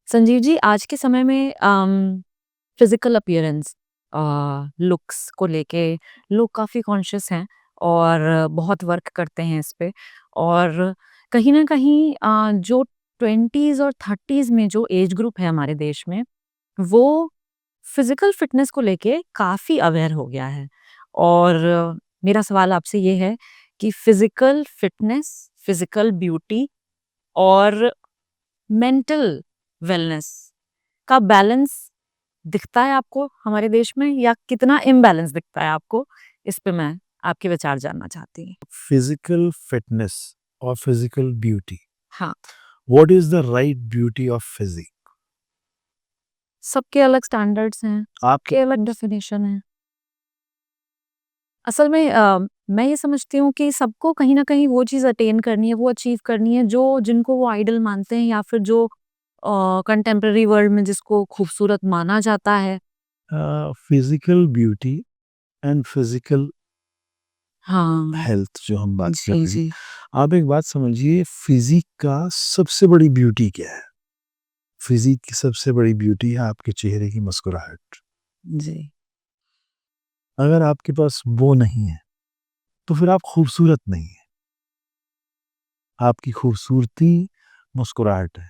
संजीव जी, आज के समय में फिज़िकल अपीयरेंस लुक्स को लेके लोग काफ़ी कॉन्शियस हैं और बहुत वर्क करते हैं इस पे। और कहीं न कहीं जो 20s और 30s में जो एज ग्रुप है हमारे देश में, वो फिज़िकल फ़िटनेस को लेके काफ़ी अवेयर हो गया है। और मेरा सवाल आपसे ये है कि फिज़िकल फ़िटनेस, फिज़िकल ब्यूटी और मेंटल वेलनेस का बैलेंस दिखता है आपको हमारे देश में या कितना इम्बैलेंस दिखता है आपको? इस पे मैं आपके विचार जानना चाहती हूँ। Physical fitness or physical beauty. हाँ, What is the right beauty of physique? सबके अलग स्टैंडर्ड्स हैं, आपके सबके अलग डेफिनेशन है। असल में मैं ये समझती हूँ कि सबको कहीं न कहीं वो चीज़ अटेन करनी है, वो अचीव करनी है जो जिनको वो आइडल मानते हैं या फिर जो कंटेम्परेरी वर्ल्ड में जिसको खूबसूरत माना जाता है। फिजिकल ब्यूटी एंड फिजिकल हाँ, हेल्थ जो हम बात कर जी, रहे हैं, जी। आप एक बात समझिए, फिजिक का सबसे बड़ी ब्यूटी क्या है? फिजिक की सबसे बड़ी ब्यूटी है आपके चेहरे की मुस्कुराहट। जी। अगर आपके पास वो नहीं है तो फिर आप खूबसूरत नहीं है। आपकी खूबसूरती मुस्कुराहट है।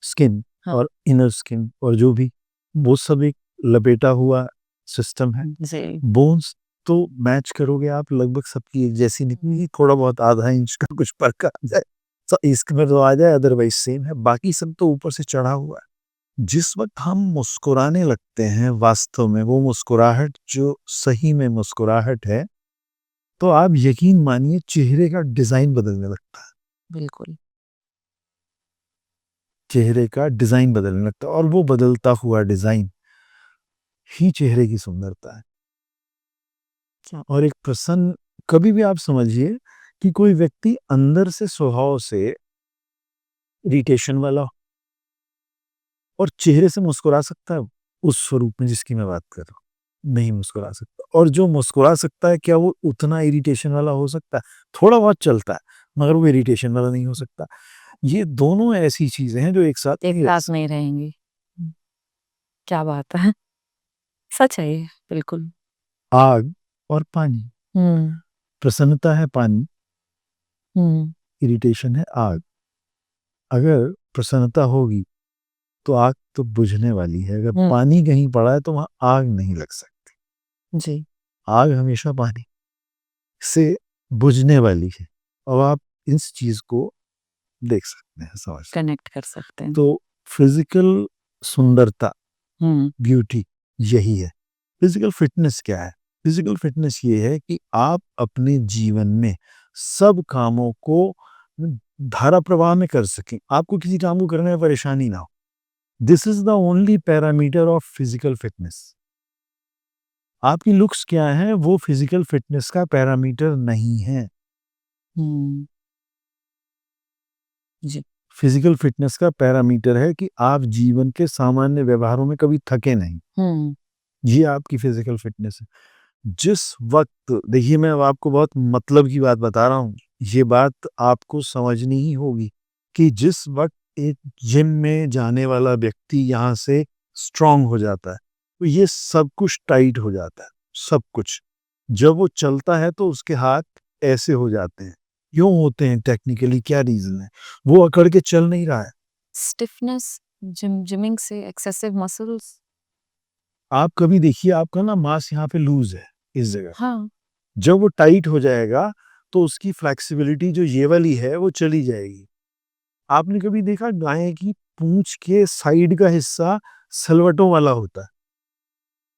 स्किन हाँ, और इनर स्किन और जो भी, वो सब एक लपेटा हुआ सिस्टम है। जी। बोन्स तो मैच करोगे आप, लगभग सबकी एक जैसी निकलेगी, थोड़ा बहुत आधा इंच का कुछ फर्क आ जाए तो इसमें तो आ जाए, अदरवाइज सेम है, बाकी सब तो ऊपर से चढ़ा हुआ है। जिस वक्त हम मुस्कुराने लगते हैं, वास्तव में वो मुस्कुराहट जो सही में मुस्कुराहट है, तो आप यकीन मानिए चेहरे का डिजाइन बदलने लगता है। बिल्कुल। चेहरे का डिजाइन बदलने लगता है और वो बदलता हुआ डिजाइन ही चेहरे की सुंदरता है। अच्छा। और एक प्रसन्न, कभी भी आप समझिए कि कोई व्यक्ति अंदर से स्वभाव से इरिटेशन वाला हो और चेहरे से मुस्कुरा सकता है, उस स्वरूप में जिसकी मैं बात कर रहा हूँ नहीं मुस्कुरा सकता। और जो मुस्कुरा सकता है, क्या वो उतना इरिटेशन वाला हो सकता है? थोड़ा बहुत चलता है, मगर वो इरिटेशन वाला नहीं हो सकता। ये दोनों ऐसी चीजें हैं जो एक साथ एक नहीं रह साथ सकती। नहीं रहेंगी। क्या बात है! सच है ये, बिल्कुल। आग और पानी, हुँ, प्रसन्नता है पानी, हुँ, इरिटेशन है आग। अगर प्रसन्नता होगी तो आग तो बुझने वाली है, अगर हुँ, पानी कहीं पड़ा है तो वहां आग नहीं लग सकती। जी, आग हमेशा पानी से बुझने वाली है, और आप इस चीज को देख सकते हैं, समझ सकते कनेक्ट कर सकते हैं। हैं। तो फिजिकल सुंदरता, हुँ, ब्यूटी यही है। फिजिकल फिटनेस क्या है? फिजिकल फिटनेस ये है कि आप अपने जीवन में सब कामों को धारा प्रवाह में कर सकें, आपको किसी काम को करने में परेशानी ना हो। This is the only parameter of physical fitness. आपकी लुक्स क्या है, वो फिजिकल फिटनेस का पैरामीटर नहीं है। हुँ, जी, फिजिकल फिटनेस का पैरामीटर है कि आप जीवन के सामान्य व्यवहारों में कभी थके नहीं। हुँ, ये आपकी फिजिकल फिटनेस है। जिस वक्त, देखिए मैं अब आपको बहुत मतलब की बात बता रहा हूँ, ये बात आपको समझनी ही होगी कि जिस वक्त एक जिम में जाने वाला व्यक्ति यहाँ से स्ट्रांग हो जाता है, तो ये सब कुछ टाइट हो जाता है, सब कुछ। जब वो चलता है तो उसके हाथ ऐसे हो जाते हैं। क्यों होते हैं? टेक्निकली क्या रीजन है? वो अकड़ के चल नहीं रहा है। स्टिफनेस जिमिंग से एक्सेसिव मसल्स। आप कभी देखिए, आपका ना मांस यहाँ पे लूज है, इस जगह। हाँ, जब वो टाइट हो जाएगा तो उसकी फ्लेक्सिबिलिटी जो ये वाली है वो चली जाएगी। आपने कभी देखा गाय की पूंछ के साइड का हिस्सा सलवटों वाला होता है?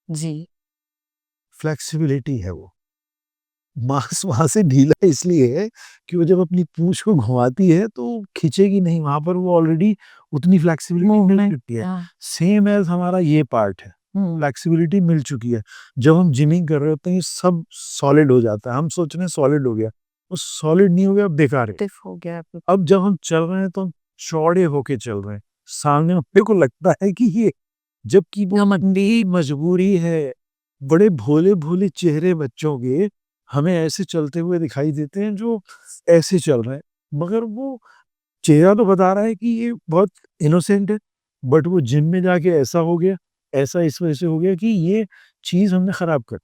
जी, फ्लेक्सिबिलिटी है वो। मांस वहां से ढीला इसलिए है कि वो जब अपनी पूंछ को घुमाती है तो खिंचेगी नहीं, वहां पर वो ऑलरेडी उतनी फ्लेक्सिबिलिटी मिल मूवमेंट। चुकी है। हाँ, सेम एज हमारा ये पार्ट है, हुँ, फ्लेक्सिबिलिटी मिल चुकी है। जब हम जिमिंग कर रहे होते हैं ये सब सॉलिड हो जाता है, हम सोच रहे हैं सॉलिड हो गया, वो सॉलिड नहीं हो गया, अब बेकार है। स्टिफ हो गया है। अब जब हम चल रहे हैं तो हम चौड़े होके चल रहे हैं, सामने वाले को लगता है कि ये, जबकि वो लंबी मजबूरी है। बड़े भोले भोले चेहरे बच्चों के हमें ऐसे चलते हुए दिखाई देते हैं जो ऐसे चल रहे हैं, मगर वो चेहरा तो बता रहा है कि ये बहुत इनोसेंट है, बट वो जिम में जाके ऐसा हो गया, ऐसा इस वजह से हो गया कि ये चीज़ हमने खराब कर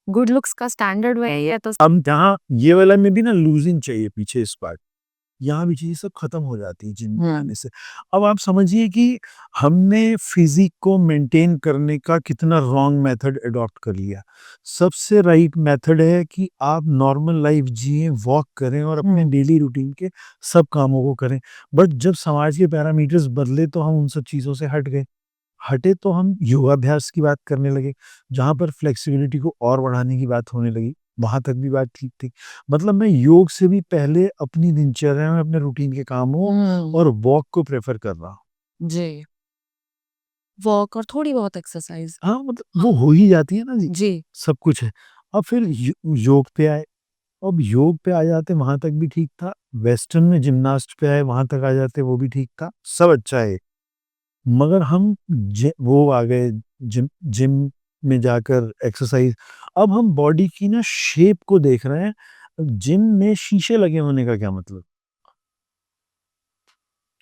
गुड लुक्स का स्टैंडर्ड वही है तो अब जहाँ ये वाला में भी ना लूज़िंग चाहिए पीछे इस पार्ट, यहाँ भी चीज़ें सब खत्म हो जाती हैं जिम में हुँ। जाने से। अब आप समझिए कि हमने फ़िज़िक को मेंटेन करने का कितना रॉन्ग मेथड अडॉप्ट कर लिया। सबसे राइट मेथड है कि आप नॉर्मल लाइफ़ जिएँ, वॉक करें और अपने हुँ। डेली रूटीन के सब कामों को करें। बट जब समाज के पैरामीटर्स बदले तो हम उन सब चीज़ों से हट गए। हटे तो हम योगाभ्यास की बात करने लगे, जहाँ पर फ्लेक्सिबिलिटी को और बढ़ाने की बात होने लगी, वहाँ तक भी बात ठीक थी। मतलब मैं योग से भी पहले अपनी दिनचर्या में अपने रूटीन के कामों हुँ। और वॉक को प्रेफ़र कर रहा हूँ। जी। वॉक और थोड़ी बहुत एक्सरसाइज़। हाँ, मतलब हाँ। वो हो ही जाती है ना जी, जी। सब कुछ है। अब फिर योग पे आए, अब योग पे आ जाते वहाँ तक भी ठीक था, वेस्टर्न में जिम्नास्ट पे आए वहाँ तक आ जाते वो भी ठीक था, सब अच्छा है। मगर हम वो आ गए जिम जिम में जाकर एक्सरसाइज अब हम बॉडी की ना शेप को देख रहे हैं। जिम में शीशे लगे होने का क्या मतलब?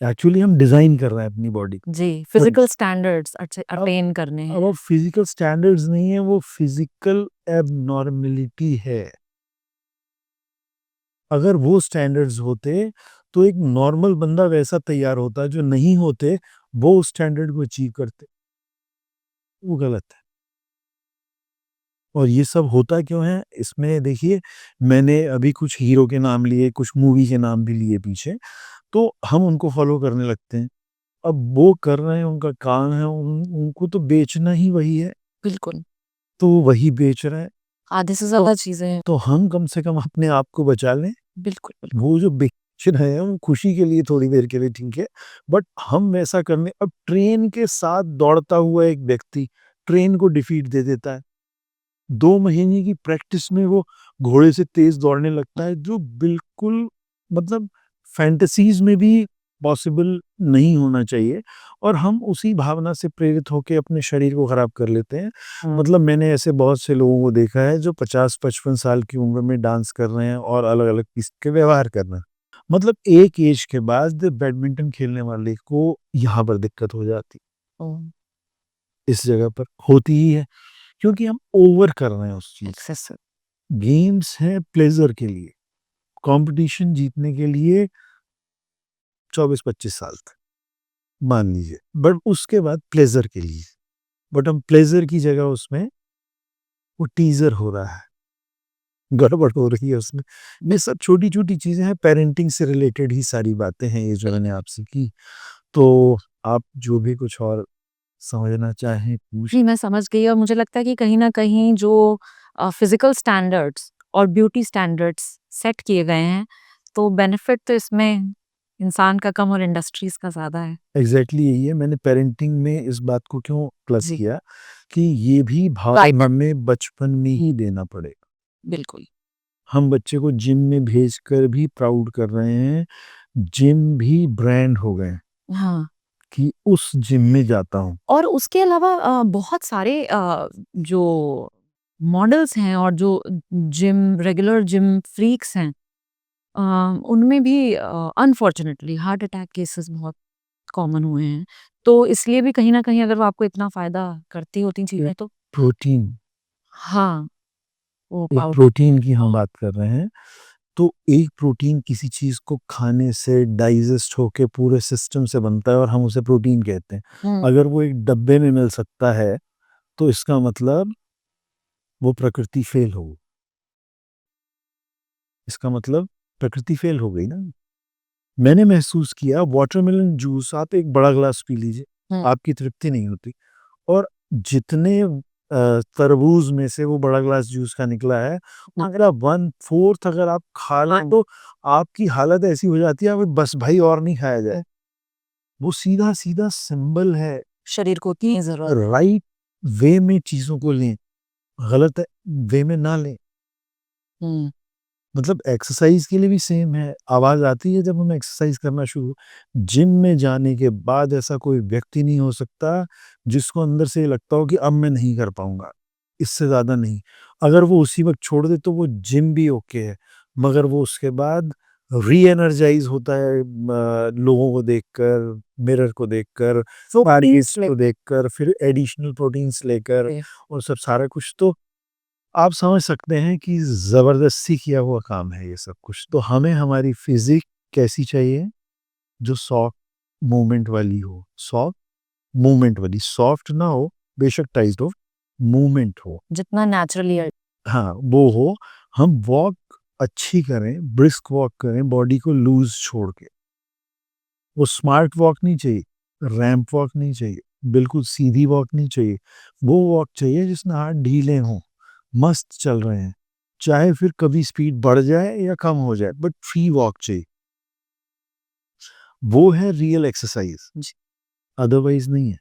एक्चुअली हम डिज़ाइन कर रहे हैं अपनी बॉडी को। जी, वही। फिज़िकल स्टैंडर्ड्स अब अटेन करने अब हैं। वो फिज़िकल स्टैंडर्ड्स नहीं है, वो फिज़िकल एबनॉर्मैलिटी है। अगर वो स्टैंडर्ड्स होते, तो एक नॉर्मल बंदा वैसा तैयार होता, जो नहीं होते, वो उस स्टैंडर्ड को अचीव करते। वो गलत है। और ये सब होता क्यों है? इसमें देखिए, मैंने अभी कुछ हीरो के नाम लिए, कुछ मूवी के नाम भी लिए पीछे, तो हम उनको फ़ॉलो करने लगते हैं। अब वो कर रहे हैं, उनका काम है, उनको तो बेचना ही वही है, बिल्कुल, तो वो वही बेच रहे हैं। आधे से ज़्यादा चीज़ें तो हम कम से कम अपने आप को बचा लें। बिल्कुल, बिल्कुल। वो जो बेच रहे हैं, वो खुशी के लिए थोड़ी देर के लिए ठीक है, बट हम वैसा करने अब ट्रेन के साथ दौड़ता हुआ एक व्यक्ति, ट्रेन को डिफीट दे देता है। 2 महीने की प्रैक्टिस में वो घोड़े से तेज़ दौड़ने लगता है, जो बिल्कुल मतलब फैंटेसीज़ में भी पॉसिबल नहीं होना चाहिए और हम उसी भावना से प्रेरित होके अपने शरीर को ख़राब कर लेते हैं। हुँ। मतलब मैंने ऐसे बहुत से लोगों को देखा है जो 50-55 साल की उम्र में डांस कर रहे हैं और अलग-अलग किस्म के व्यवहार कर रहे हैं। मतलब एक ऐज के बाद बैडमिंटन खेलने वाले को यहाँ पर दिक्कत हो जाती है, ओह! इस जगह पर होती ही है, क्योंकि हम ओवर कर रहे हैं उस चीज़। एक्सेसिव। गेम्स हैं प्लेज़र के लिए, कॉम्पिटिशन जीतने के लिए 24-25 साल तक, मान लीजिए। बट उसके बाद प्लेज़र के लिए, बट हम प्लेज़र की जगह उसमें वो टीज़र हो रहा है, गड़बड़ हो रही है उसमें। ये सब छोटी-छोटी चीज़ें हैं, पेरेंटिंग से रिलेटेड ही सारी बातें हैं ये जो मैंने आपसे की। तो आप जो भी कुछ और समझना चाहें पूछ जी, मैं समझ गई और मुझे लगता है कि कहीं न कहीं जो फिज़िकल स्टैंडर्ड्स और ब्यूटी स्टैंडर्ड्स सेट किए गए हैं, तो बेनिफिट तो इसमें इंसान का कम और इंडस्ट्रीज़ का ज़्यादा है। एग्ज़ैक्टली यही है, मैंने पेरेंटिंग में इस बात को क्यों प्लस जी, किया कि ये भी भाव हमें बचपन में ही देना पड़ेगा। बिल्कुल। हम बच्चे को जिम में भेजकर भी प्राउड कर रहे हैं, जिम भी ब्रांड हो गए हैं हाँ, कि उस जिम में जाता हूँ। और उसके अलावा बहुत सारे जो मॉडल्स हैं और जो जिम रेगुलर जिम फ्रीक्स हैं, अ, उनमें भी अनफॉर्च्युनेटली हार्ट अटैक केसेस बहुत कॉमन हुए हैं। तो इसलिए भी कहीं न कहीं अगर वो आपको इतना फ़ायदा करती होती चीज़ें तो प्रोटीन, हाँ, वो एक पाउडर। प्रोटीन की हम बात कर रहे हैं, तो एक प्रोटीन किसी चीज़ को खाने से डाइजेस्ट होके पूरे सिस्टम से बनता है और हम उसे प्रोटीन कहते हैं। हुँ, अगर वो एक डब्बे में मिल सकता है, तो इसका मतलब वो प्रकृति फ़ेल हो गई। इसका मतलब प्रकृति फ़ेल हो गई ना। मैंने महसूस किया वाटरमेलन जूस आप एक बड़ा ग्लास पी लीजिए, हुँ, आपकी तृप्ति नहीं होती और जितने तरबूज में से वो बड़ा ग्लास जूस का निकला है, अगर आप 1/4 अगर आप खा लें तो आपकी हालत ऐसी हो जाती है, अब बस भाई और नहीं खाया जाए। वो सीधा-सीधा सिंबल है, शरीर को उतनी ज़रूरत। राइट वे में चीज़ों को लें, गलत वे में ना लें। हुँ, मतलब एक्सरसाइज के लिए भी सेम है। आवाज़ आती है जब हम एक्सरसाइज करना शुरू जिम में जाने के बाद ऐसा कोई व्यक्ति नहीं हो सकता, जिसको अंदर से ये लगता हो कि अब मैं नहीं कर पाऊँगा, इससे ज़्यादा नहीं। अगर वो उसी वक़्त छोड़ दे तो वो जिम भी ओके है, मगर वो उसके बाद री-एनर्जाइज़ होता है लोगों को देखकर, मिरर को देखकर, बारिश को देखकर, फिर एडिशनल प्रोटीन्स लेकर जी। और सब सारा कुछ। तो आप समझ सकते हैं कि ज़बरदस्ती किया हुआ काम है ये सब कुछ। तो हमें हमारी फ़िज़िक कैसी चाहिए? जो सॉफ्ट मूवमेंट वाली हो, सॉफ्ट मूवमेंट वाली, सॉफ्ट ना हो, बेशक टाइट हो, मूवमेंट हो। जितना नेचुरली हाँ, वो हो। हम वॉक अच्छी करें, ब्रिस्क वॉक करें, बॉडी को लूज़ छोड़ के। वो स्मार्ट वॉक नहीं चाहिए, रैंप वॉक नहीं चाहिए, बिल्कुल सीधी वॉक नहीं चाहिए। वो वॉक चाहिए जिसमें हाथ ढीले हों, मस्त चल रहे हैं। चाहे फिर कभी स्पीड बढ़ जाए या कम हो जाए, बट फ्री वॉक चाहिए। वो है रियल एक्सरसाइज़, जी। अदरवाइज़ नहीं है।